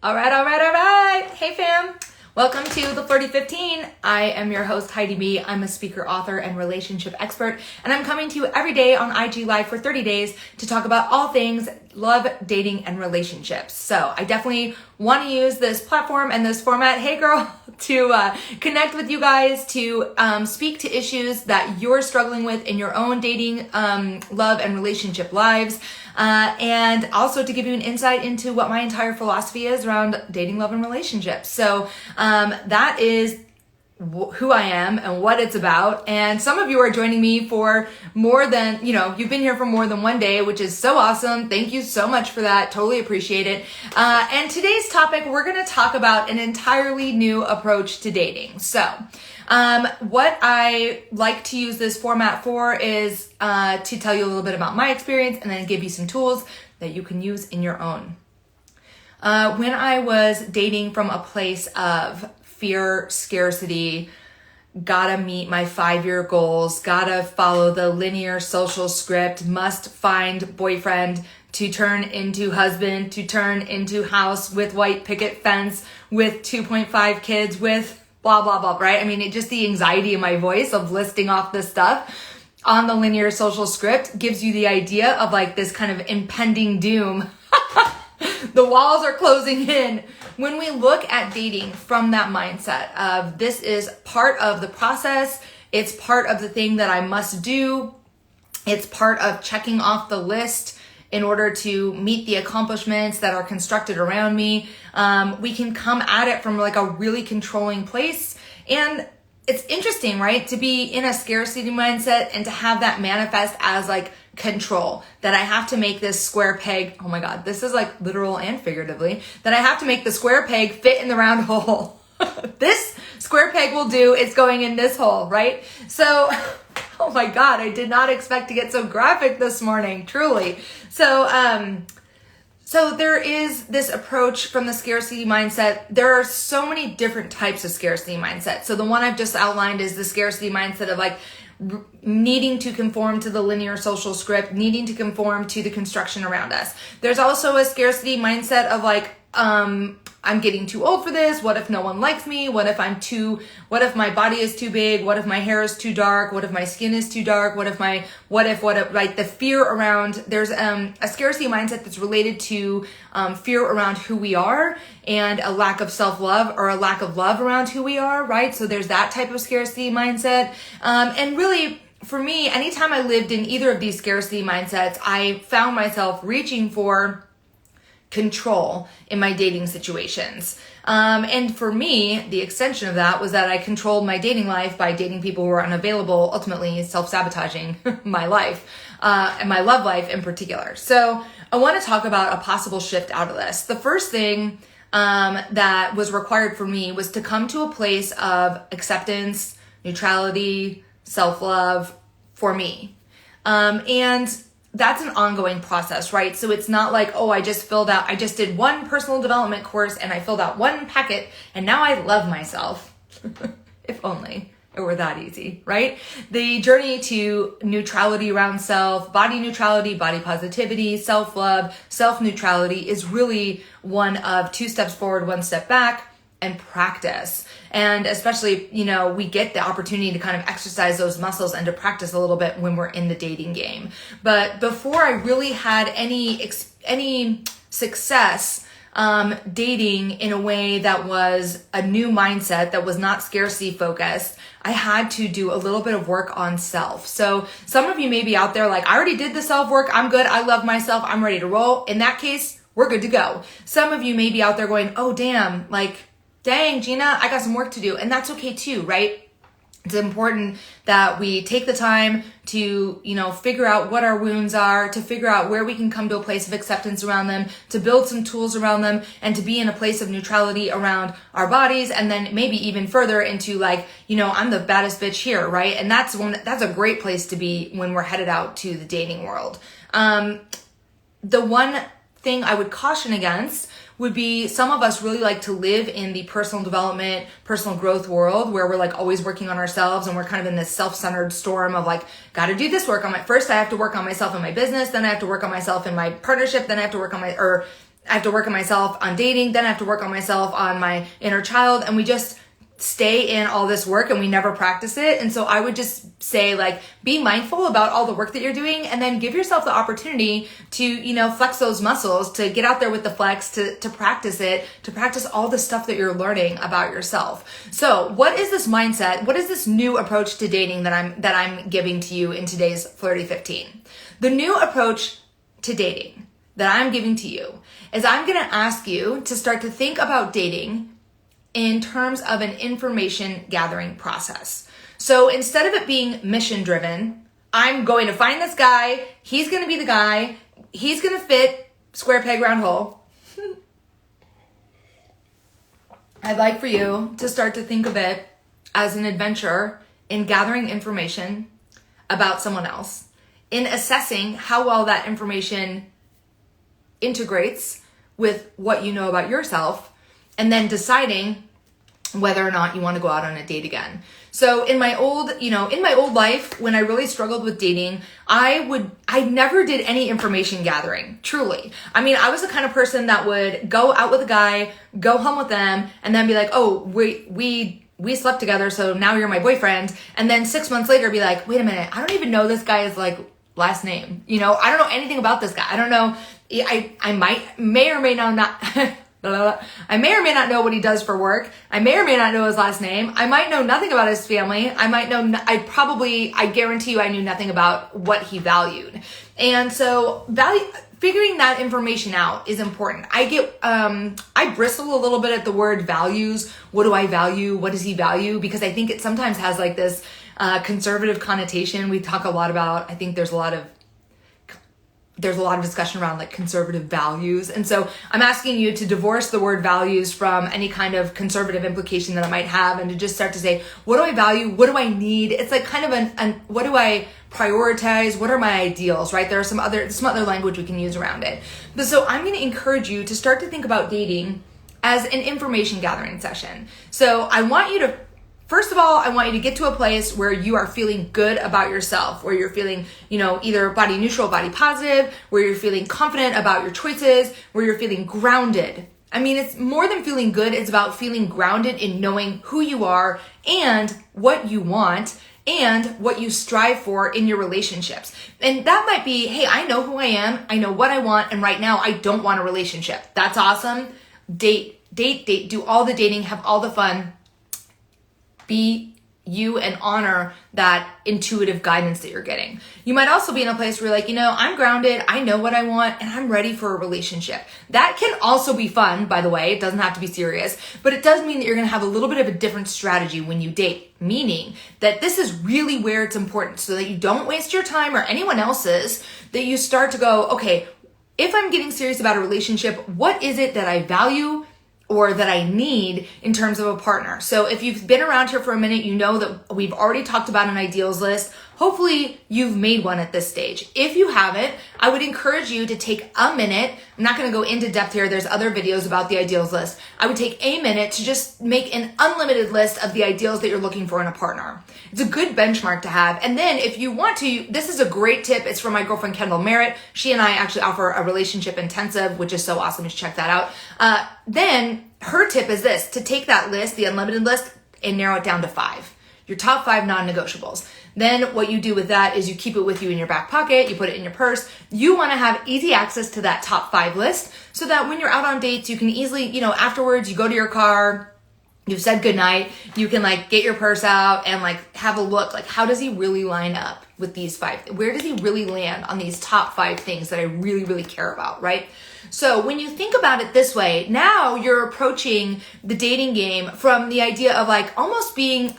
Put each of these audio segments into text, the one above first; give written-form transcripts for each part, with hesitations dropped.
All right. Hey fam. Welcome to the Flirty 15. I am your host, Heidi B. I'm a speaker, author, and relationship expert, and I'm coming to you every day on IG Live for 30 days to talk about all things love, dating, and relationships. So I definitely want to use this platform and this format, hey girl, to connect with you guys, to speak to issues that you're struggling with in your own dating, love, and relationship lives. And also to give you an insight into what my entire philosophy is around dating, love, and relationships. So that is who I am and what it's about. And some of you are joining me for more than, you've been here for more than one day, which is so awesome. Thank you so much for that. Totally appreciate it. And today's topic, we're going to talk about an entirely new approach to dating. So what I like to use this format for is to tell you a little bit about my experience and then give you some tools that you can use in your own. When I was dating from a place of fear, scarcity, gotta meet my 5-year goals, gotta follow the linear social script, must find boyfriend to turn into husband, to turn into house with white picket fence, with 2.5 kids, with blah, blah, blah, right? I mean, just the anxiety in my voice of listing off this stuff on the linear social script gives you the idea of like this kind of impending doom. The walls are closing in. When we look at dating from that mindset of this is part of the process, it's part of the thing that I must do, it's part of checking off the list in order to meet the accomplishments that are constructed around me, we can come at it from like a really controlling place. And it's interesting, right? To be in a scarcity mindset and to have that manifest as like control, that I have to make this square peg. Oh my God, this is like literal and figuratively, that I have to make the square peg fit in the round hole. This square peg will do, it's going in this hole, right? So, oh my God, I did not expect to get so graphic this morning, truly. So there is this approach from the scarcity mindset. There are so many different types of scarcity mindset. So the one I've just outlined is the scarcity mindset of like needing to conform to the linear social script, needing to conform to the construction around us. There's also a scarcity mindset of like, I'm getting too old for this. What if no one likes me? What if my body is too big? What if my hair is too dark? What if my skin is too dark? What if like the fear around, there's a scarcity mindset that's related to fear around who we are and a lack of self-love or a lack of love around who we are, right? So there's that type of scarcity mindset. And really, for me, anytime I lived in either of these scarcity mindsets, I found myself reaching for control in my dating situations. And for me, the extension of that was that I controlled my dating life by dating people who were unavailable, ultimately self-sabotaging my life, and my love life in particular. So I want to talk about a possible shift out of this. The first thing that was required for me was to come to a place of acceptance, neutrality, self-love for me. And that's an ongoing process, right? So it's not like, oh, I just did one personal development course and I filled out one packet and now I love myself. If only it were that easy, right? The journey to neutrality around self, body neutrality, body positivity, self-love, self-neutrality is really one of 2 steps forward, 1 step back, and practice. And especially, we get the opportunity to kind of exercise those muscles and to practice a little bit when we're in the dating game. But before I really had any success dating in a way that was a new mindset, that was not scarcity focused, I had to do a little bit of work on self. So some of you may be out there like, I already did the self work. I'm good. I love myself. I'm ready to roll. In that case, we're good to go. Some of you may be out there going, oh, damn, dang, Gina, I got some work to do. And that's okay too, right? It's important that we take the time to, figure out what our wounds are, to figure out where we can come to a place of acceptance around them, to build some tools around them, and to be in a place of neutrality around our bodies. And then maybe even further into like, I'm the baddest bitch here, right? And that's a great place to be when we're headed out to the dating world. The one thing I would caution against would be some of us really like to live in the personal development, personal growth world where we're like always working on ourselves and we're kind of in this self-centered storm of like, got to do this work on first I have to work on myself in my business, then I have to work on myself in my partnership, then I have to work on I have to work on myself on dating, then I have to work on myself on my inner child, and we just stay in all this work and we never practice it. And so I would just say, like, be mindful about all the work that you're doing, and then give yourself the opportunity to, you know, flex those muscles, to get out there with the flex, to practice it, to practice all the stuff that you're learning about yourself. So what is this mindset? What is this new approach to dating that I'm giving to you in today's Flirty 15? The new approach to dating that I'm giving to you is I'm going to ask you to start to think about dating in terms of an information gathering process. So instead of it being mission driven, I'm going to find this guy, he's going to be the guy, he's going to fit square peg round hole. I'd like for you to start to think of it as an adventure in gathering information about someone else, in assessing how well that information integrates with what you know about yourself, and then deciding whether or not you want to go out on a date again. So in my old life, when I really struggled with dating, I never did any information gathering, truly. I mean, I was the kind of person that would go out with a guy, go home with them, and then be like, oh, we slept together, so now you're my boyfriend. And then 6 months later, be like, wait a minute, I don't even know this guy's like last name. You know, I don't know anything about this guy. I don't know. I may or may not. I may or may not know what he does for work. I may or may not know his last name. I might know nothing about his family. I guarantee you I knew nothing about what he valued. And so figuring that information out is important. I bristle a little bit at the word values. What do I value? What does he value? Because I think it sometimes has like this conservative connotation. We talk a lot about, I think there's a lot of discussion around like conservative values. And so I'm asking you to divorce the word values from any kind of conservative implication that it might have, and to just start to say, what do I value? What do I need? It's like kind of what do I prioritize? What are my ideals, right? There are some other language we can use around it. But so I'm going to encourage you to start to think about dating as an information gathering session. So First of all, I want you to get to a place where you are feeling good about yourself, where you're feeling, either body neutral, body positive, where you're feeling confident about your choices, where you're feeling grounded. I mean, it's more than feeling good. It's about feeling grounded in knowing who you are and what you want and what you strive for in your relationships. And that might be, hey, I know who I am. I know what I want. And right now I don't want a relationship. That's awesome. Date, do all the dating, have all the fun. Be you and honor that intuitive guidance that you're getting. You might also be in a place where you're like, I'm grounded, I know what I want, and I'm ready for a relationship. That can also be fun, by the way. It doesn't have to be serious, but it does mean that you're going to have a little bit of a different strategy when you date, meaning that this is really where it's important, so that you don't waste your time or anyone else's, that you start to go, okay, if I'm getting serious about a relationship, what is it that I value or that I need in terms of a partner? So if you've been around here for a minute, you know that we've already talked about an ideals list. Hopefully you've made one at this stage. If you haven't, I would encourage you to take a minute. I'm not going to go into depth here. There's other videos about the ideals list. I would take a minute to just make an unlimited list of the ideals that you're looking for in a partner. It's a good benchmark to have. And then if you want to, this is a great tip. It's from my girlfriend, Kendall Merritt. She and I actually offer a relationship intensive, which is so awesome. You should check that out. Then her tip is this, to take that list, the unlimited list, and narrow it down to 5. Your top 5 non-negotiables. Then what you do with that is you keep it with you in your back pocket, you put it in your purse. You want to have easy access to that top 5 list so that when you're out on dates, you can easily, afterwards you go to your car, you've said goodnight, you can get your purse out and have a look, how does he really line up with these 5? Where does he really land on these top 5 things that I really, really care about, right? So when you think about it this way, now you're approaching the dating game from the idea of almost being,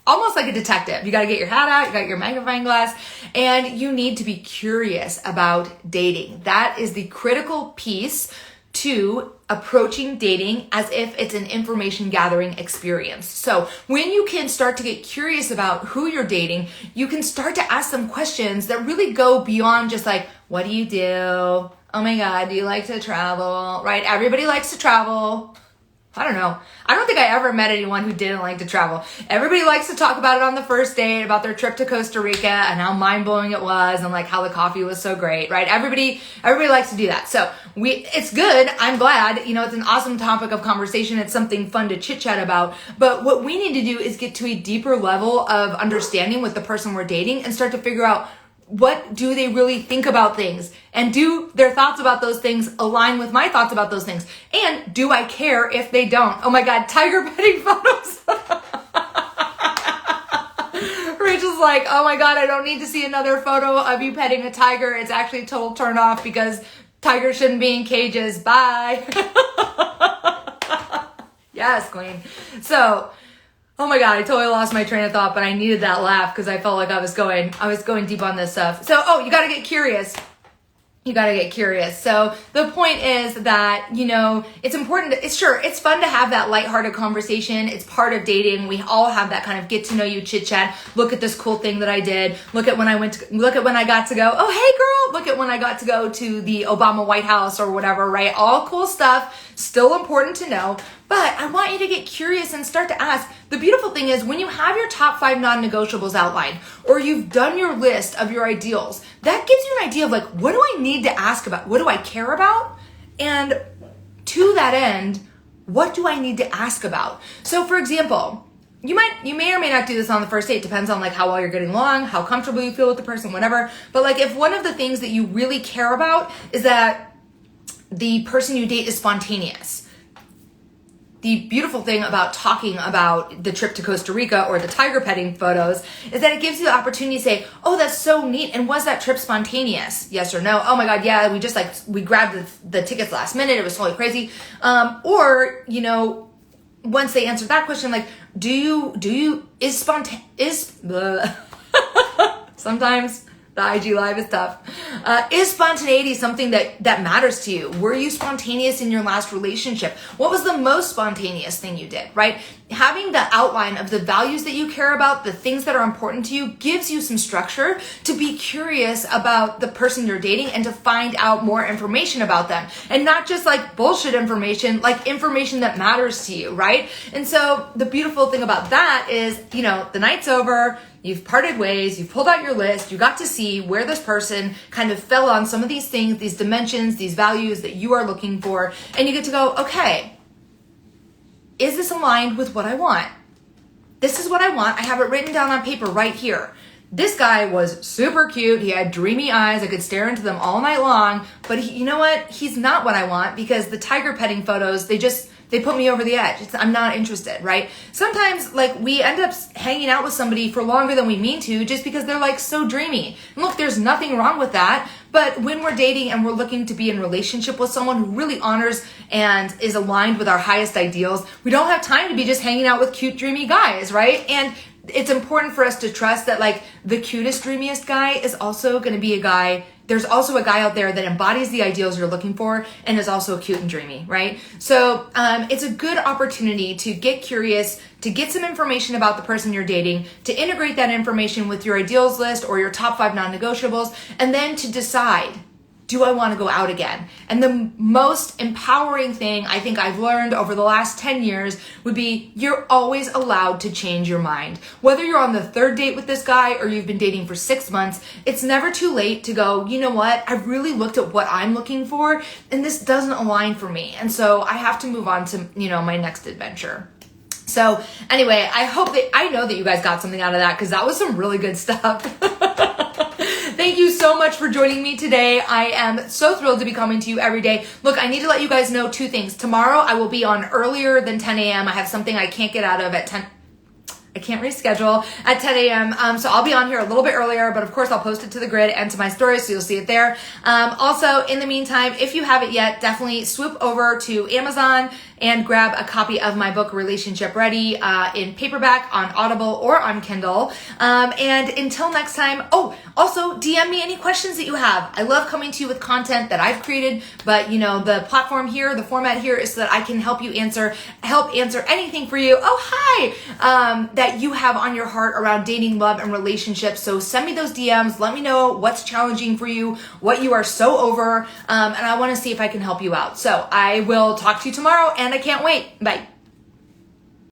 almost like a detective. You got to get your hat out, you got your magnifying glass, and you need to be curious about dating. That is the critical piece to approaching dating as if it's an information gathering experience. So when you can start to get curious about who you're dating, you can start to ask some questions that really go beyond just what do you do? Oh my God, do you like to travel? Right? Everybody likes to travel. I don't know. I don't think I ever met anyone who didn't like to travel. Everybody likes to talk about it on the first date, about their trip to Costa Rica and how mind-blowing it was and like how the coffee was so great, right? Everybody likes to do that. So it's good. I'm glad, you know, it's an awesome topic of conversation. It's something fun to chit chat about. But what we need to do is get to a deeper level of understanding with the person we're dating and start to figure out, what do they really think about things? And do their thoughts about those things align with my thoughts about those things? And do I care if they don't? Oh my God, tiger petting photos. Rachel's like, oh my God, I don't need to see another photo of you petting a tiger. It's actually a total turn off because tigers shouldn't be in cages. Bye. Yes, queen. So, oh my God, I totally lost my train of thought, but I needed that laugh because I felt like I was going deep on this stuff. So, you got to get curious. You got to get curious. So the point is that, you know, it's important. It's fun to have that lighthearted conversation. It's part of dating. We all have that kind of get to know you chit chat. Look at this cool thing that I did. Look at when I got to go. Oh, hey girl, look at when I got to go to the Obama White House or whatever, right? All cool stuff. Still important to know. But I want you to get curious and start to ask. The beautiful thing is when you have your top 5 non-negotiables outlined or you've done your list of your ideals, that gives you an idea of like, what do I need to ask about? What do I care about? And to that end, what do I need to ask about? So for example, you may or may not do this on the first date. Depends on like how well you're getting along, how comfortable you feel with the person, whatever. But like if one of the things that you really care about is that the person you date is spontaneous. The beautiful thing about talking about the trip to Costa Rica or the tiger petting photos is that it gives you the opportunity to say, oh, that's so neat. And was that trip spontaneous? Yes or no? Oh my God, yeah, we grabbed the tickets last minute. It was totally crazy. Or, you know, once they answer that question, like, sometimes the IG Live is tough. Is spontaneity something that matters to you? Were you spontaneous in your last relationship? What was the most spontaneous thing you did, right? Having the outline of the values that you care about, the things that are important to you, gives you some structure to be curious about the person you're dating and to find out more information about them. And not just like bullshit information, like information that matters to you, right? And so the beautiful thing about that is, you know, the night's over, you've parted ways, you've pulled out your list, you got to see where this person kind of fell on some of these things, these dimensions, these values that you are looking for, and you get to go, okay, is this aligned with what I want? This is what I want. I have it written down on paper right here. This guy was super cute. He had dreamy eyes. I could stare into them all night long, but you know what? He's not what I want because the tiger petting photos, they put me over the edge. I'm not interested, right? Sometimes like we end up hanging out with somebody for longer than we mean to just because they're like so dreamy. And look, there's nothing wrong with that. But when we're dating and we're looking to be in relationship with someone who really honors and is aligned with our highest ideals, we don't have time to be just hanging out with cute, dreamy guys, right? And it's important for us to trust that like the cutest, dreamiest guy is also going to be a guy. There's also a guy out there that embodies the ideals you're looking for and is also cute and dreamy, right? So it's a good opportunity to get curious, to get some information about the person you're dating, to integrate that information with your ideals list or your top 5 non-negotiables, and then to decide, do I want to go out again? And the most empowering thing I think I've learned over the last 10 years would be you're always allowed to change your mind. Whether you're on the 3rd date with this guy or you've been dating for 6 months, it's never too late to go, you know what? I've really looked at what I'm looking for and this doesn't align for me. And so I have to move on to, you know, my next adventure. So anyway, I know that you guys got something out of that because that was some really good stuff. Thank you so much for joining me today. I am so thrilled to be coming to you every day. Look, I need to let you guys know 2 things. Tomorrow I will be on earlier than 10 a.m. I have something I can't get out of at 10. I can't reschedule at 10 a.m. So I'll be on here a little bit earlier, but of course I'll post it to the grid and to my stories so you'll see it there. Also, in the meantime, if you haven't yet, definitely swoop over to Amazon and grab a copy of my book, Relationship Ready, in paperback, on Audible, or on Kindle. And until next time, also DM me any questions that you have. I love coming to you with content that I've created, but you know, the platform here, the format here is so that I can help answer anything for you. Oh, hi! That that you have on your heart around dating, love, and relationships. So send me those DMs. Let me know what's challenging for you, what you are so over, and I want to see if I can help you out. So I will talk to you tomorrow, and I can't wait. Bye.